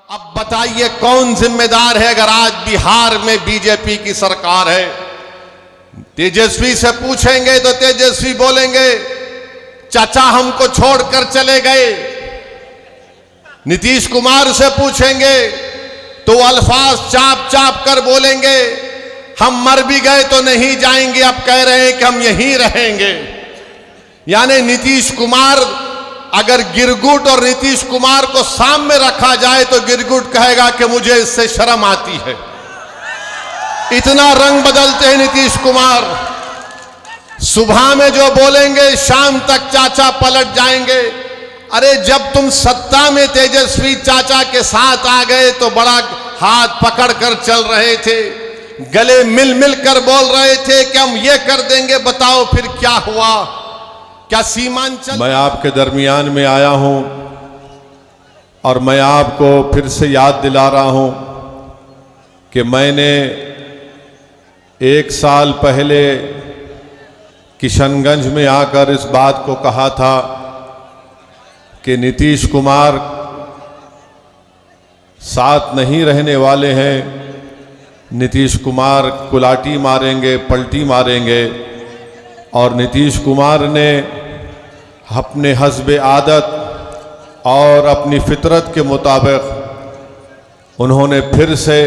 अब बताइए कौन जिम्मेदार है अगर आज बिहार में बीजेपी की सरकार है? तेजस्वी से पूछेंगे तो तेजस्वी बोलेंगे चाचा हमको छोड़कर चले गए। नीतीश कुमार से पूछेंगे तो अल्फाज चाप चाप कर बोलेंगे हम मर भी गए तो नहीं जाएंगे, अब कह रहे हैं कि हम यहीं रहेंगे। यानी नीतीश कुमार, अगर गिरगुट और नीतीश कुमार को सामने रखा जाए तो गिरगुट कहेगा कि मुझे इससे शर्म आती है। इतना रंग बदलते हैं नीतीश कुमार। सुबह में जो बोलेंगे शाम तक चाचा पलट जाएंगे। अरे जब तुम सत्ता में तेजस्वी चाचा के साथ आ गए तो बड़ा हाथ पकड़कर चल रहे थे, गले मिल मिल कर बोल रहे थे कि हम ये कर देंगे, बताओ फिर क्या हुआ? क्या सीमांचल? मैं आपके दरमियान में आया हूं और मैं आपको फिर से याद दिला रहा हूं कि मैंने 1 साल पहले किशनगंज में आकर इस बात को कहा था कि नीतीश कुमार साथ नहीं रहने वाले हैं। नीतीश कुमार कुलाटी मारेंगे, पलटी मारेंगे। और नीतीश कुमार ने अपने हस्बे आदत और अपनी फितरत के मुताबिक उन्होंने फिर से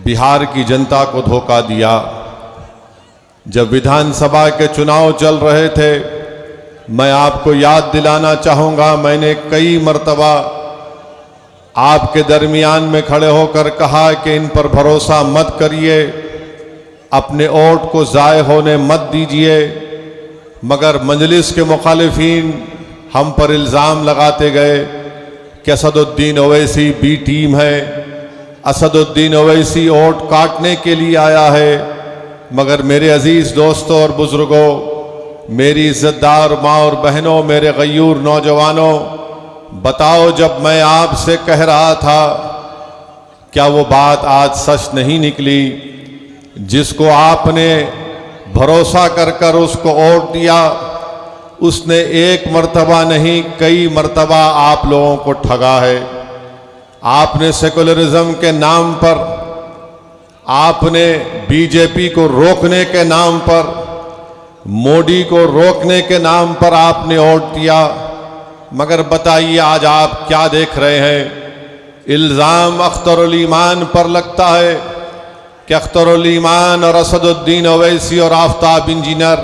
बिहार की जनता को धोखा दिया। जब विधानसभा के चुनाव चल रहे थे, मैं आपको याद दिलाना चाहूँगा, मैंने कई मर्तबा आपके दरमियान में खड़े होकर कहा कि इन पर भरोसा मत करिए, अपने वोट को ज़ाय होने मत दीजिए। मगर मजलिस के मुखालिफिन हम पर इल्ज़ाम लगाते गए कि असदुद्दीन ओवैसी बी टीम है, असदुद्दीन ओवैसी वोट काटने के लिए आया है। मगर मेरे अजीज़ दोस्तों और बुज़ुर्गों, मेरी इज़्ज़तदार माँ और बहनों, मेरे गयूर नौजवानों, बताओ जब मैं आपसे कह रहा था क्या वो बात आज सच नहीं निकली? जिसको आपने भरोसा कर कर उसको वोट दिया, उसने एक मर्तबा नहीं कई मर्तबा आप लोगों को ठगा है। आपने सेकुलरिज्म के नाम पर, आपने बीजेपी को रोकने के नाम पर, मोदी को रोकने के नाम पर आपने वोट दिया। मगर बताइए आज आप क्या देख रहे हैं? इल्ज़ाम अख्तरुल ईमान पर लगता है कि अख्तरुल ईमान और असदुद्दीन ओवैसी और आफ्ताब इंजीनियर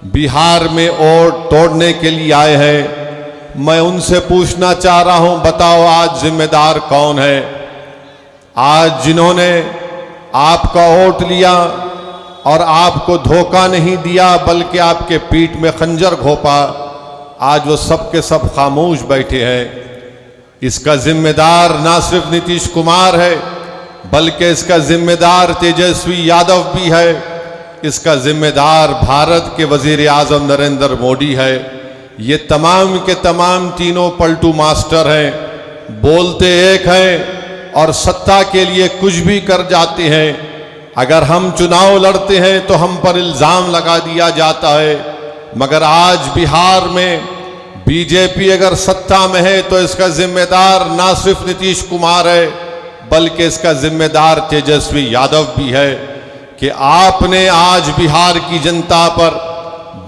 बिहार में वोट तोड़ने के लिए आए हैं। मैं उनसे पूछना चाह रहा हूं, बताओ आज जिम्मेदार कौन है? आज जिन्होंने आपका वोट लिया और आपको धोखा नहीं दिया बल्कि आपके पीठ में खंजर घोंपा, आज वो सब के सब खामोश बैठे हैं। इसका जिम्मेदार ना सिर्फ नीतीश कुमार है बल्कि इसका जिम्मेदार तेजस्वी यादव भी है। इसका जिम्मेदार भारत के वजीर आजम नरेंद्र मोदी है। ये तमाम के तमाम तीनों पलटू मास्टर हैं, बोलते एक हैं और सत्ता के लिए कुछ भी कर जाते हैं। अगर हम चुनाव लड़ते हैं तो हम पर इल्ज़ाम लगा दिया जाता है। मगर आज बिहार में बीजेपी अगर सत्ता में है तो इसका जिम्मेदार ना सिर्फ नीतीश कुमार है बल्कि इसका जिम्मेदार तेजस्वी यादव भी है कि आपने आज बिहार की जनता पर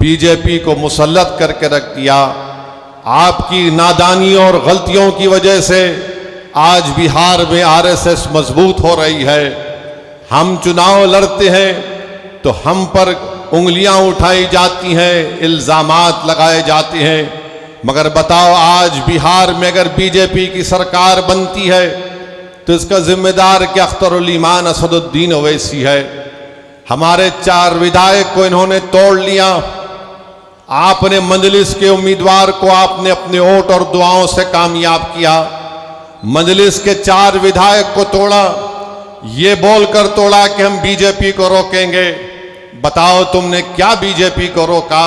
बीजेपी को मुसल्लत करके रख दिया। आपकी नादानी और गलतियों की वजह से आज बिहार में आरएसएस मजबूत हो रही है। हम चुनाव लड़ते हैं तो हम पर उंगलियां उठाई जाती हैं, इल्ज़ामात लगाए जाते हैं। मगर बताओ आज बिहार में अगर बीजेपी की सरकार बनती है तो इसका जिम्मेदार क्या अख्तरुल ईमान असदुद्दीन ओवैसी है? हमारे 4 विधायक को इन्होंने तोड़ लिया। आपने मजलिस के उम्मीदवार को आपने अपने वोट और दुआओं से कामयाब किया। मजलिस के 4 विधायक को तोड़ा, ये बोलकर तोड़ा कि हम बीजेपी को रोकेंगे। बताओ तुमने क्या बीजेपी को रोका?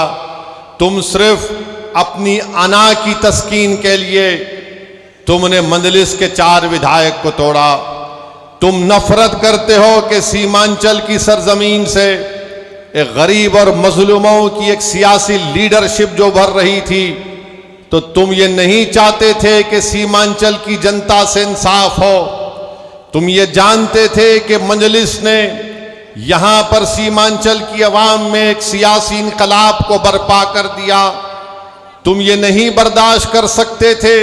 तुम सिर्फ अपनी अना की तस्कीन के लिए तुमने मजलिस के 4 विधायक को तोड़ा। तुम नफरत करते हो कि सीमांचल की सरजमीन से एक गरीब और मजलूमों की एक सियासी लीडरशिप जो भर रही थी, तो तुम ये नहीं चाहते थे कि सीमांचल की जनता से इंसाफ हो। तुम ये जानते थे कि मजलिस ने यहां पर सीमांचल की आवाम में एक सियासी इनकलाब को बर्पा कर दिया। तुम ये नहीं बर्दाश्त कर सकते थे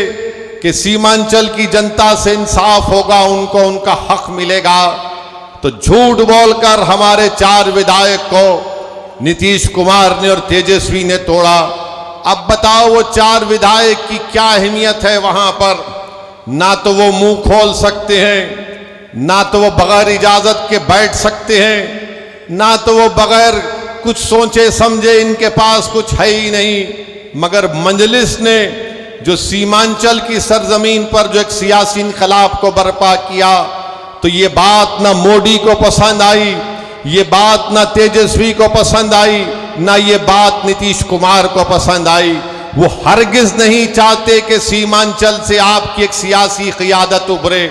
कि सीमांचल की जनता से इंसाफ होगा, उनको उनका हक मिलेगा। तो झूठ बोलकर हमारे 4 विधायक को नीतीश कुमार ने और तेजस्वी ने तोड़ा। अब बताओ वो 4 विधायक की क्या अहमियत है वहां पर? ना तो वो मुंह खोल सकते हैं, ना तो वो बगैर इजाजत के बैठ सकते हैं, ना तो वो बगैर कुछ सोचे समझे, इनके पास कुछ है ही नहीं। मगर मजलिस ने जो सीमांचल की सरजमीन पर जो एक सियासी इनकलाब को बर्पा किया, तो ये बात ना मोदी को पसंद आई, ये बात ना तेजस्वी को पसंद आई, ना ये बात नीतीश कुमार को पसंद आई। वो हरगिज नहीं चाहते कि सीमांचल से आपकी एक सियासी क़ियादत उभरे।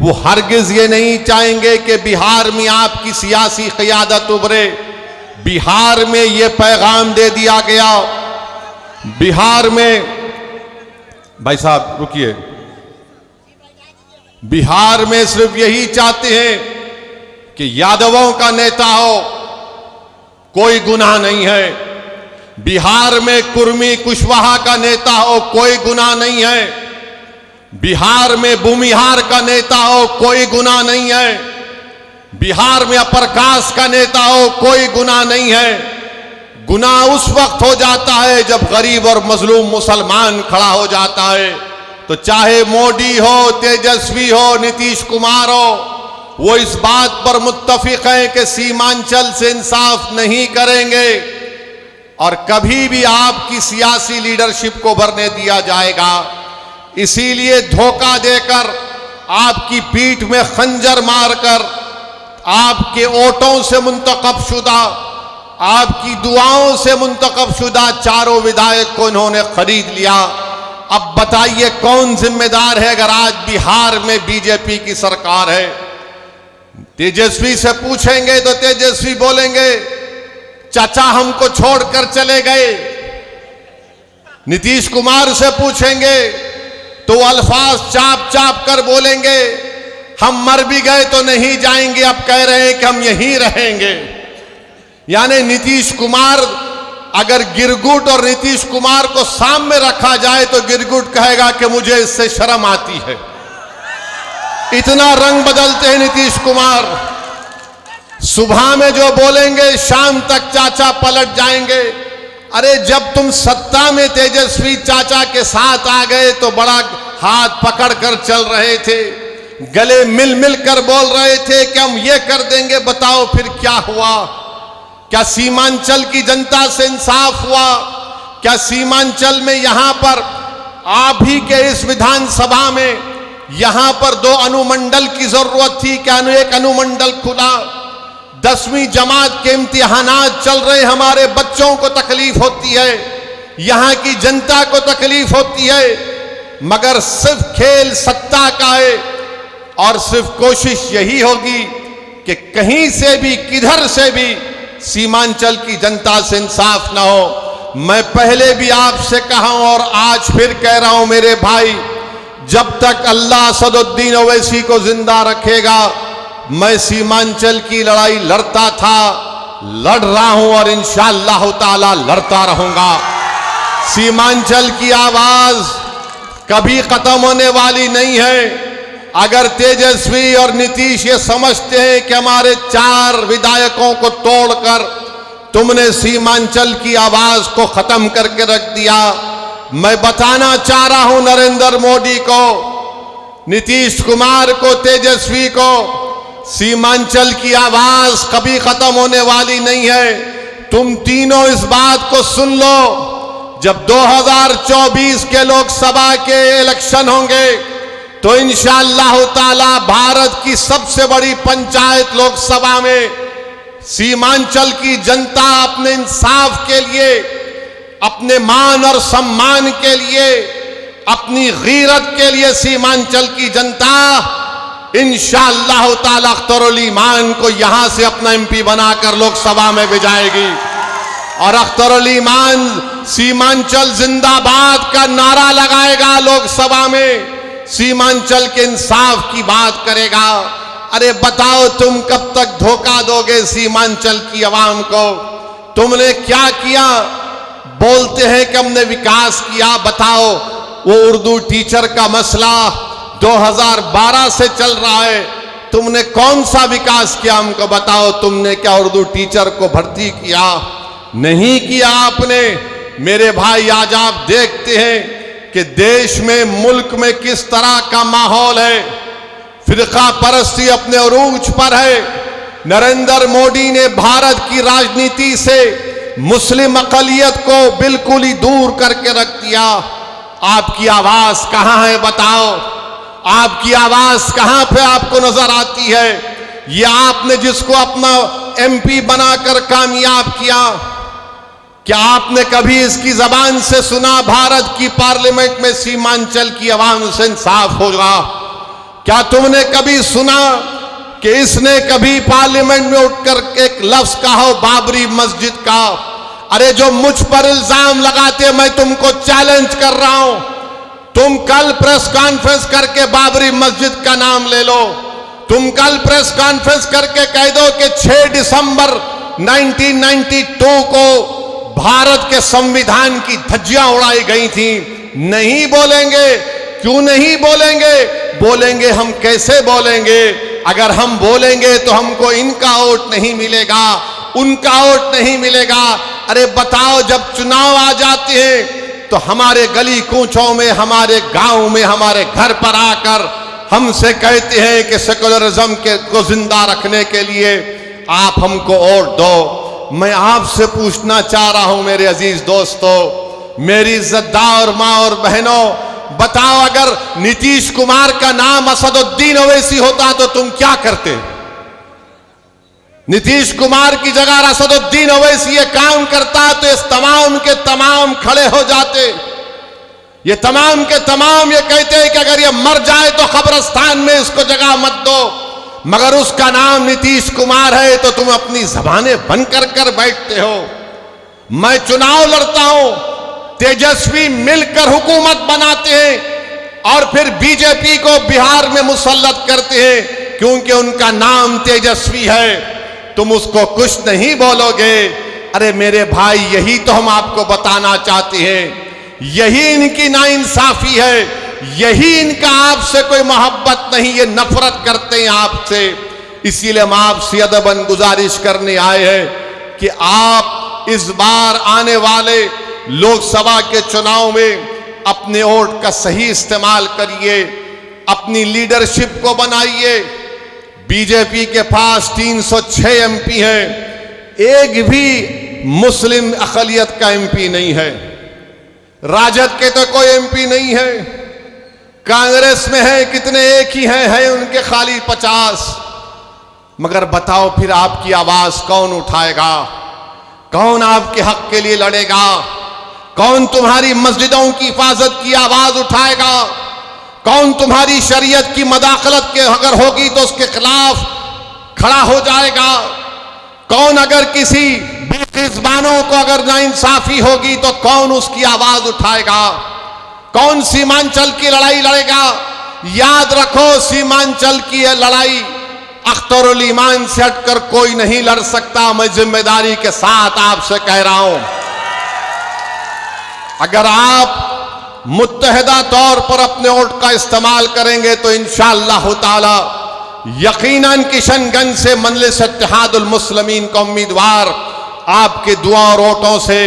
वो हरगिज ये नहीं चाहेंगे कि बिहार में आपकी सियासी क़ियादत उभरे। बिहार में ये पैगाम दे दिया गया, बिहार में, भाई साहब रुकिए, बिहार में सिर्फ यही चाहते हैं कि यादवों का नेता हो, कोई गुनाह नहीं है। बिहार में कुर्मी कुशवाहा का नेता हो, कोई गुनाह नहीं है। बिहार में भूमिहार का नेता हो, कोई गुनाह नहीं है। बिहार में अपर कास्ट का नेता हो, कोई गुनाह नहीं है। गुनाह उस वक्त हो जाता है जब गरीब और मजलूम मुसलमान खड़ा हो जाता है। तो चाहे मोदी हो, तेजस्वी हो, नीतीश कुमार हो, वो इस बात पर मुत्तफिक हैं कि सीमांचल से इंसाफ नहीं करेंगे और कभी भी आपकी सियासी लीडरशिप को भरने दिया जाएगा। इसीलिए धोखा देकर, आपकी पीठ में खंजर मारकर, आपके वोटों से मुंतखब शुदा, आपकी दुआओं से मुंतखब शुदा 4 विधायक को इन्होंने खरीद लिया। अब बताइए कौन जिम्मेदार है अगर आज बिहार में बीजेपी की सरकार है? तेजस्वी से पूछेंगे तो तेजस्वी बोलेंगे चाचा हमको छोड़कर चले गए। नीतीश कुमार से पूछेंगे तो अल्फाज चाप चाप कर बोलेंगे हम मर भी गए तो नहीं जाएंगे, अब कह रहे हैं कि हम यहीं रहेंगे। यानी नीतीश कुमार, अगर गिरगुट और नीतीश कुमार को सामने रखा जाए तो गिरगुट कहेगा कि मुझे इससे शर्म आती है। इतना रंग बदलते हैं नीतीश कुमार। सुबह में जो बोलेंगे शाम तक चाचा पलट जाएंगे। अरे जब तुम सत्ता में तेजस्वी चाचा के साथ आ गए तो बड़ा हाथ पकड़कर चल रहे थे, गले मिल मिल कर बोल रहे थे कि हम ये कर देंगे। बताओ फिर क्या हुआ? क्या सीमांचल की जनता से इंसाफ हुआ? क्या सीमांचल में यहां पर आप ही के इस विधानसभा में यहां पर 2 अनुमंडल की जरूरत थी? क्या एक अनुमंडल खुला? 10वीं जमात के इम्तिहानात चल रहे, हमारे बच्चों को तकलीफ होती है, यहां की जनता को तकलीफ होती है, मगर सिर्फ खेल सत्ता का है और सिर्फ कोशिश यही होगी कि कहीं से भी किधर से भी सीमांचल की जनता से इंसाफ ना हो। मैं पहले भी आपसे कहा हूं और आज फिर कह रहा हूं मेरे भाई, जब तक अल्लाह असदुद्दीन ओवैसी को जिंदा रखेगा मैं सीमांचल की लड़ाई लड़ता था, लड़ रहा हूं और इंशाअल्लाह ताला लड़ता रहूंगा। सीमांचल की आवाज कभी खत्म होने वाली नहीं है। अगर तेजस्वी और नीतीश ये समझते हैं कि हमारे 4 विधायकों को तोड़कर तुमने सीमांचल की आवाज को खत्म करके रख दिया, मैं बताना चाह रहा हूं नरेंद्र मोदी को, नीतीश कुमार को, तेजस्वी को, सीमांचल की आवाज कभी खत्म होने वाली नहीं है। तुम तीनों इस बात को सुन लो, जब 2024 के लोकसभा के इलेक्शन होंगे तो इंशाअल्लाह ताला भारत की सबसे बड़ी पंचायत लोकसभा में सीमांचल की जनता अपने इंसाफ के लिए, अपने मान और सम्मान के लिए, अपनी गीरत के लिए सीमांचल की जनता इंशाअल्लाह ताला अख्तरुल ईमान को यहां से अपना एमपी बनाकर लोकसभा में भेजाएगी। और अख्तर अली ईमान सीमांचल जिंदाबाद का नारा लगाएगा लोकसभा में, सीमांचल के इंसाफ की बात करेगा। अरे बताओ तुम कब तक धोखा दोगे सीमांचल की आवाम को? तुमने क्या किया? बोलते हैं कि हमने विकास किया। बताओ, वो उर्दू टीचर का मसला 2012 से चल रहा है, तुमने कौन सा विकास किया? हमको बताओ, तुमने क्या उर्दू टीचर को भर्ती किया? नहीं किया आपने। मेरे भाई, आज आप देखते हैं कि देश में, मुल्क में किस तरह का माहौल है। फिरका परस्ती अपने उरूज पर है। नरेंद्र मोदी ने भारत की राजनीति से मुस्लिम अक़लियत को बिल्कुल ही दूर करके रख दिया। आपकी आवाज कहां है? बताओ, आपकी आवाज कहां पे आपको नजर आती है? ये आपने जिसको अपना MP बनाकर कामयाब किया, क्या आपने कभी इसकी जबान से सुना भारत की पार्लियामेंट में सीमांचल की आवाम से इंसाफ होगा? क्या तुमने कभी सुना कि इसने कभी पार्लियामेंट में उठकर एक लफ्ज कहा हो बाबरी मस्जिद का? अरे जो मुझ पर इल्जाम लगाते, मैं तुमको चैलेंज कर रहा हूं, तुम कल प्रेस कॉन्फ्रेंस करके बाबरी मस्जिद का नाम ले लो। तुम कल प्रेस कॉन्फ्रेंस करके कह दो कि 6 दिसंबर 1992 को भारत के संविधान की धज्जियां उड़ाई गई थी। नहीं बोलेंगे। क्यों नहीं बोलेंगे? बोलेंगे हम कैसे बोलेंगे? अगर हम बोलेंगे तो हमको इनका वोट नहीं मिलेगा, उनका वोट नहीं मिलेगा। अरे बताओ, जब चुनाव आ जाते हैं तो हमारे गली कूचों में, हमारे गांव में, हमारे घर पर आकर हमसे कहते हैं कि सेकुलरिज्म को जिंदा रखने के लिए आप हमको वोट दो। मैं आपसे पूछना चाह रहा हूं मेरे अजीज दोस्तों, मेरी इज्जतदार माँ और बहनों, बताओ, अगर नीतीश कुमार का नाम असदुद्दीन ओवैसी होता तो तुम क्या करते? नीतीश कुमार की जगह असदुद्दीन ओवैसी ये काम करता तो इस तमाम के तमाम खड़े हो जाते। ये तमाम के तमाम ये कहते हैं कि अगर ये मर जाए तो कब्रिस्तान में इसको जगह मत दो, मगर उसका नाम नीतीश कुमार है तो तुम अपनी जबानें बंद कर बैठते हो। मैं चुनाव लड़ता हूं, तेजस्वी मिलकर हुकूमत बनाते हैं और फिर बीजेपी को बिहार में मुसल्लत करते हैं क्योंकि उनका नाम तेजस्वी है। तुम उसको कुछ नहीं बोलोगे। अरे मेरे भाई, यही तो हम आपको बताना चाहते हैं। यही इनकी नाइंसाफी है, यही इनका आपसे कोई मोहब्बत नहीं, ये नफरत करते हैं आपसे। इसीलिए हम आपसे अदबन गुजारिश करने आए हैं कि आप इस बार आने वाले लोकसभा के चुनाव में अपने वोट का सही इस्तेमाल करिए, अपनी लीडरशिप को बनाइए। बीजेपी के पास 306 MP हैं, एक भी मुस्लिम अक़लियत का MP नहीं है। राजद के तो कोई MP नहीं है। कांग्रेस में है कितने? एक ही है उनके खाली 50। मगर बताओ, फिर आपकी आवाज कौन उठाएगा? कौन आपके हक के लिए लड़ेगा? कौन तुम्हारी मस्जिदों की हिफाजत की आवाज उठाएगा? कौन तुम्हारी शरीयत की मदाखलत के अगर होगी तो उसके खिलाफ खड़ा हो जाएगा? कौन अगर किसी बेज़बानों को अगर नाइंसाफी होगी तो कौन उसकी आवाज उठाएगा? कौन सीमांचल की लड़ाई लड़ेगा? याद रखो, सीमांचल की लड़ाई अख्तर अली ईमान से हटकर कोई नहीं लड़ सकता। मैं जिम्मेदारी के साथ आपसे कह रहा हूं, अगर आप मुत्तहिदा तौर पर अपने वोट का इस्तेमाल करेंगे तो इंशाअल्लाह ताला यकीनन किशनगंज से मजलिस इत्तेहादुल मुस्लिमीन का उम्मीदवार आपके दुआ और वोटों से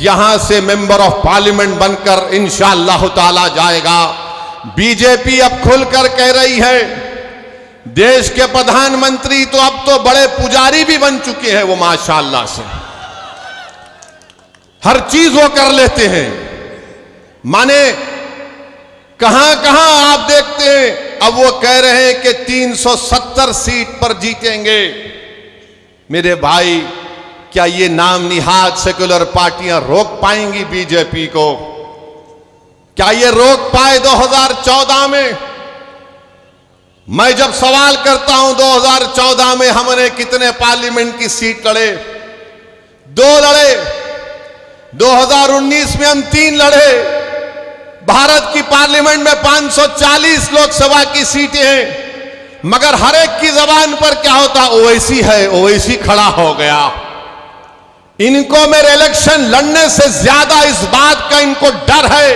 यहां से मेंबर ऑफ पार्लियामेंट बनकर इंशाअल्लाह ताला जाएगा। बीजेपी अब खुलकर कह रही है, देश के प्रधानमंत्री तो अब तो बड़े पुजारी भी बन चुके हैं, वो माशाअल्लाह से हर चीज वो कर लेते हैं। माने कहां कहां आप देखते हैं, अब वो कह रहे हैं कि 370 सीट पर जीतेंगे। मेरे भाई, क्या ये नाम निहाद सेक्युलर पार्टियां रोक पाएंगी बीजेपी को? क्या ये रोक पाए 2014 में? मैं जब सवाल करता हूं 2014 में हमने कितने पार्लियामेंट की सीट लड़े? 2 लड़े। 2019 में हम 3 लड़े। भारत की पार्लियामेंट में 540 लोकसभा की सीटें हैं, मगर हर एक की जबान पर क्या होता, ओवैसी है, ओवैसी खड़ा हो गया। इनको मेरे इलेक्शन लड़ने से ज्यादा इस बात का इनको डर है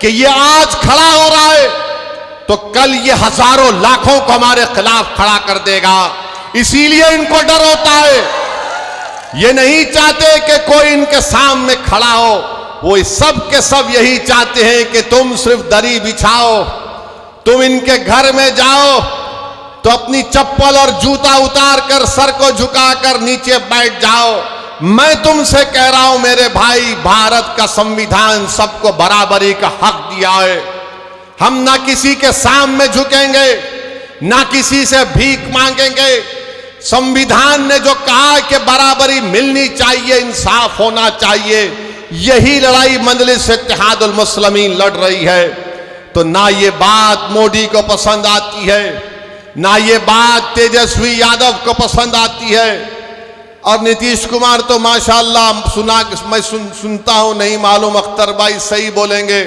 कि ये आज खड़ा हो रहा है तो कल ये हजारों लाखों को हमारे खिलाफ खड़ा कर देगा, इसीलिए इनको डर होता है। ये नहीं चाहते कि कोई इनके सामने खड़ा हो, वो सब के सब यही चाहते हैं कि तुम सिर्फ दरी बिछाओ, तुम इनके घर में जाओ तो अपनी चप्पल और जूता उतार कर सर को झुकाकर नीचे बैठ जाओ। मैं तुमसे कह रहा हूं मेरे भाई, भारत का संविधान सबको बराबरी का हक दिया है। हम ना किसी के सामने झुकेंगे, ना किसी से भीख मांगेंगे। संविधान ने जो कहा कि बराबरी मिलनी चाहिए, इंसाफ होना चाहिए, यही लड़ाई मजलिस इत्तेहादुल मुस्लिमीन लड़ रही है। तो ना ये बात मोदी को पसंद आती है, ना ये बात तेजस्वी यादव को पसंद आती है। और नीतीश कुमार तो माशाल्लाह मैं सुनता हूं, नहीं मालूम अख्तर भाई सही बोलेंगे,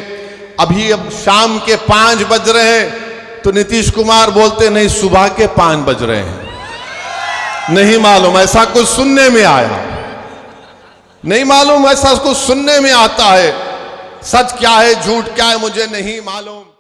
अभी अब शाम के 5 बज रहे हैं तो नीतीश कुमार बोलते नहीं सुबह के 5 बज रहे हैं। नहीं मालूम, ऐसा कुछ सुनने में आया, नहीं मालूम, ऐसा कुछ सुनने में आता है। सच क्या है झूठ क्या है मुझे नहीं मालूम।